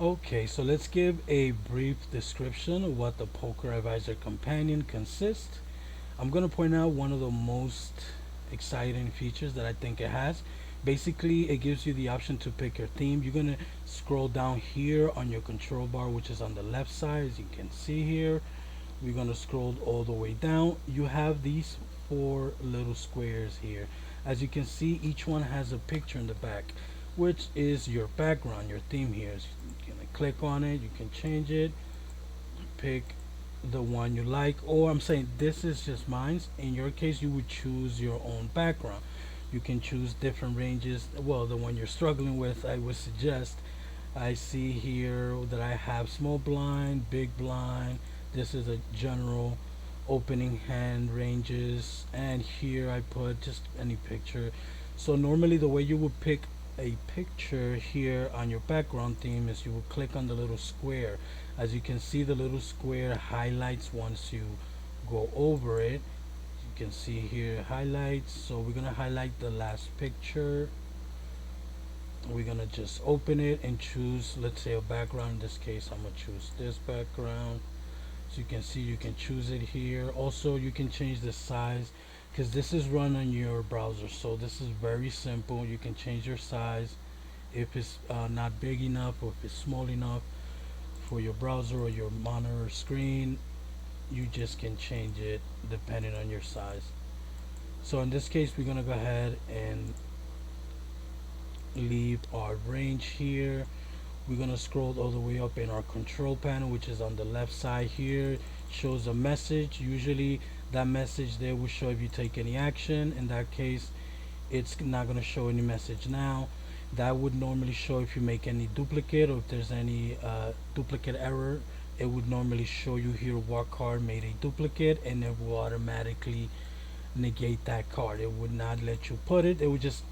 Okay, so let's give a brief description of what the Poker Advisor Companion consists. I'm going to point out one of the most exciting features that I think it has. Basically, it gives you the option to pick your theme. You're going to scroll down here on your control bar, which is on the left side, as you can see here. We're going to scroll all the way down. You have these four little squares here. As you can see, each one has a picture in the back, which is your background, your theme here. So you can click on it, you can change it, pick the one you like, or I'm saying this is just mine. In your case, you would choose your own background. You can choose different ranges. Well, the one you're struggling with, I would suggest. I see here that I have small blind, big blind. This is a general opening hand ranges, and here I put just any picture. So normally the way you would pick a picture here on your background theme is you will click on the little square. As you can see, the little square highlights once you go over it. You can see here highlights. So we're gonna highlight the last picture. We're gonna just open it and choose, let's say, a background. In this case, I'm gonna choose this background. So you can see you can choose it here. Also, you can change the size because this is run on your browser, so this is very simple. You can change your size if it's not big enough or if it's small enough for your browser or your monitor screen. You just can change it depending on your size. So in this case, we're gonna go ahead and leave our range here. We're gonna scroll all the way up in our control panel, which is on the left side here. Shows a message. Usually that message there will show if you take any action. In that case, it's not gonna show any message now. That would normally show if you make any duplicate or if there's any duplicate error. It would normally show you here what card made a duplicate, and it will automatically negate that card. It would not let you put it. It would just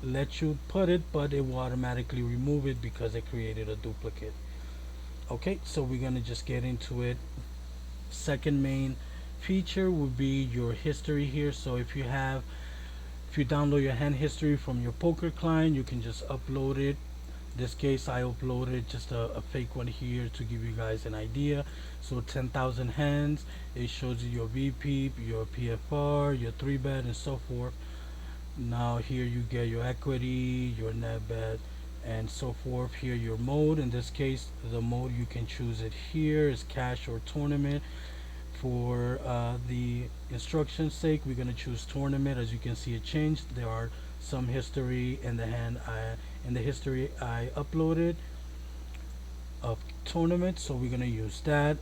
let you put it, but it will automatically remove it because it created a duplicate. Okay, so we're gonna just get into it. Second main feature would be your history here. So if you download your hand history from your poker client, you can just upload it. In this case, I uploaded just a fake one here to give you guys an idea. So 10,000 hands. It shows you your VP, your PFR, your 3-bet, and so forth. Now here you get your equity, your net bet, and so forth. Here your mode. In this case, the mode you can choose it here is cash or tournament. For the instruction's sake, we're gonna choose tournament. As you can see, it changed. There are some history in the hand. In the history I uploaded of tournament, so we're gonna use that.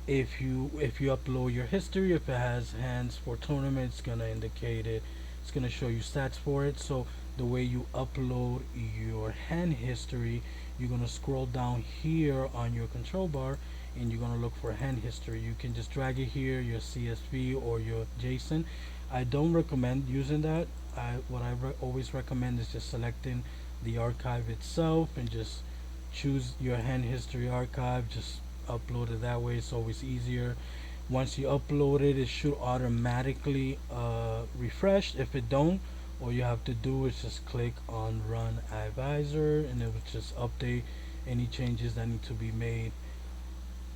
If you upload your history, if it has hands for tournament, it's gonna indicate it. It's gonna show you stats for it. So the way you upload your hand history, you're gonna scroll down here on your control bar and you're gonna look for hand history. You can just drag it here, your CSV or your JSON. I don't recommend using that. What I always recommend is just selecting the archive itself and just choose your hand history archive. Just upload it that way. It's always easier. Once you upload it, it should automatically refresh. If it don't, all you have to do is just click on Run Advisor, and it will just update any changes that need to be made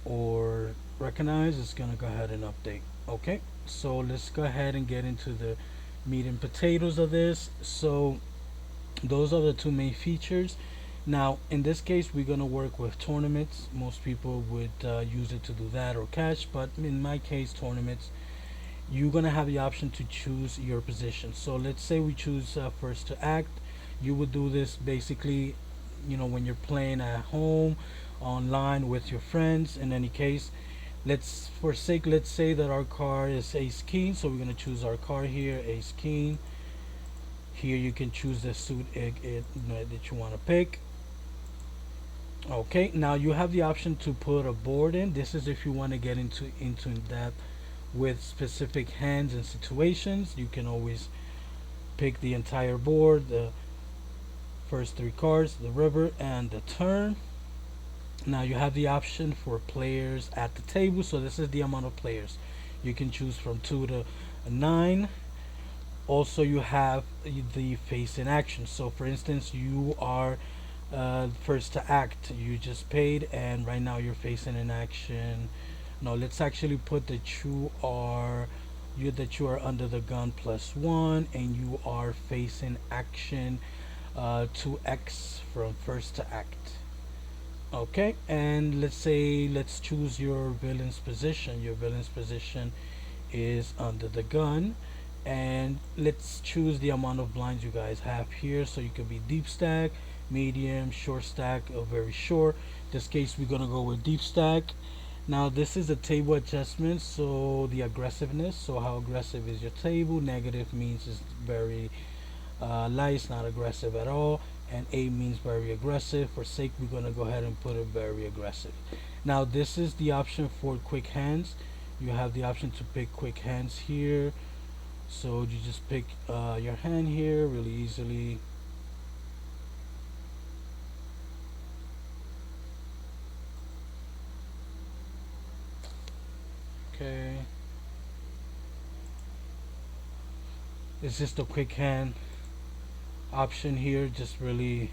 or recognized. It's gonna go ahead and update. Okay, so let's go ahead and get into the meat and potatoes of this. So those are the two main features. Now in this case, we're going to work with tournaments. Most people would use it to do that or cash, but in my case, tournaments, you're going to have the option to choose your position. So let's say we choose first to act. You would do this basically, when you're playing at home, online with your friends. In any case, let's say that our card is ace king, so we're going to choose our card here, ace king. Here you can choose the suit that you want to pick. Okay, now you have the option to put a board in. This is if you want to get into depth with specific hands and situations. You can always pick the entire board, the first three cards, the river and the turn. Now you have the option for players at the table. So this is the amount of players. You can choose from 2 to 9. Also, you have the face in action. So for instance, you are first to act. You just paid, and right now you're facing an action. No, let's actually put that you are under the gun +1, and you are facing action 2x from first to act. Okay, and let's choose your villain's position. Your villain's position is under the gun, and let's choose the amount of blinds you guys have here. So you could be deep stack, medium, short stack, or very short. In this case, we're gonna go with deep stack. Now this is a table adjustment, so the aggressiveness. So how aggressive is your table? Negative means it's very light, it's not aggressive at all, and A means very aggressive. For sake, we're gonna go ahead and put it very aggressive. Now this is the option for quick hands. You have the option to pick quick hands here. So you just pick your hand here really easily. Okay. It's just a quick hand option here, just really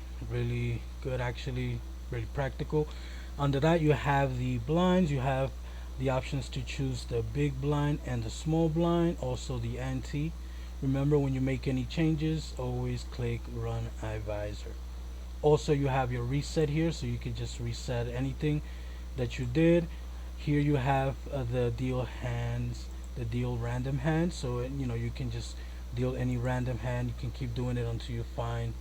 good, actually really practical. Under that you have the blinds. You have the options to choose the big blind and the small blind, also the ante. Remember, when you make any changes, always click run advisor. Also, you have your reset here, so you can just reset anything that you did. Here you have the deal hands, the deal random hand. So you can just deal any random hand. You can keep doing it until you find,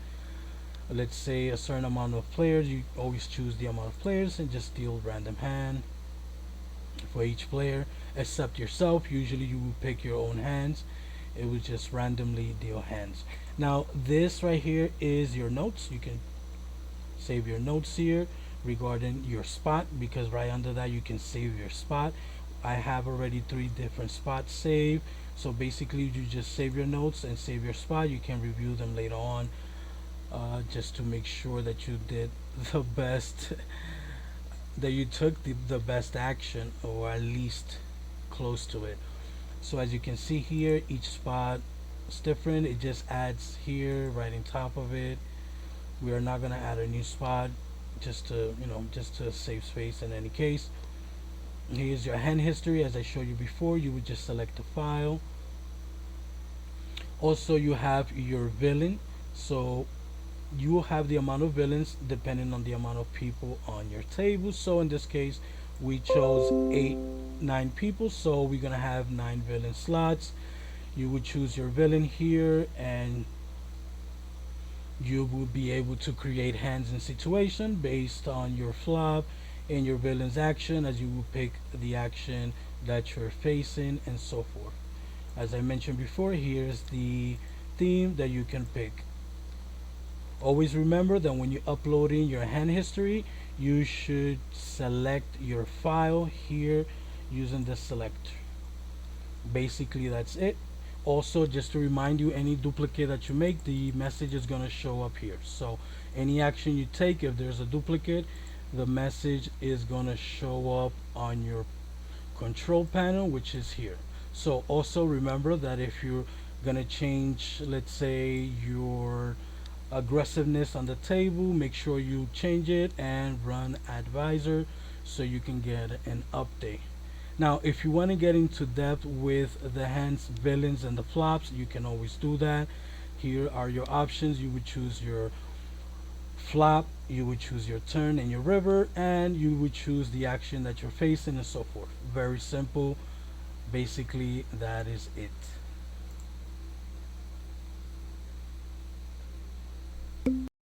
let's say, a certain amount of players. You always choose the amount of players and just deal random hand for each player, except yourself. Usually you will pick your own hands. It will just randomly deal hands. Now this right here is your notes. You can save your notes here regarding your spot, because right under that you can save your spot. I have already 3 different spots saved. So basically you just save your notes and save your spot. You can review them later on, just to make sure that you did the best that you took the best action, or at least close to it. So as you can see here, each spot is different. It just adds here right on top of it. We are not going to add a new spot, just to save space in any case. Here's your hand history. As I showed you before, you would just select the file. Also, you have your villain. So you will have the amount of villains depending on the amount of people on your table. So in this case, we chose 9 people, so we're gonna have 9 villain slots. You would choose your villain here, and you will be able to create hands and situation based on your flop and your villain's action, as you will pick the action that you're facing and so forth. As I mentioned before, here's the theme that you can pick. Always remember that when you're uploading your hand history, you should select your file here using the selector. Basically that's it. Also, just to remind you, any duplicate that you make, the message is going to show up here. So any action you take, if there's a duplicate, the message is going to show up on your control panel, which is here. So also remember that if you're going to change, let's say, your aggressiveness on the table, make sure you change it and run advisor so you can get an update. Now if you want to get into depth with the hands, villains, and the flops, you can always do that. Here are your options. You would choose your flop, you would choose your turn and your river, and you would choose the action that you're facing and so forth. Very simple. Basically that is it.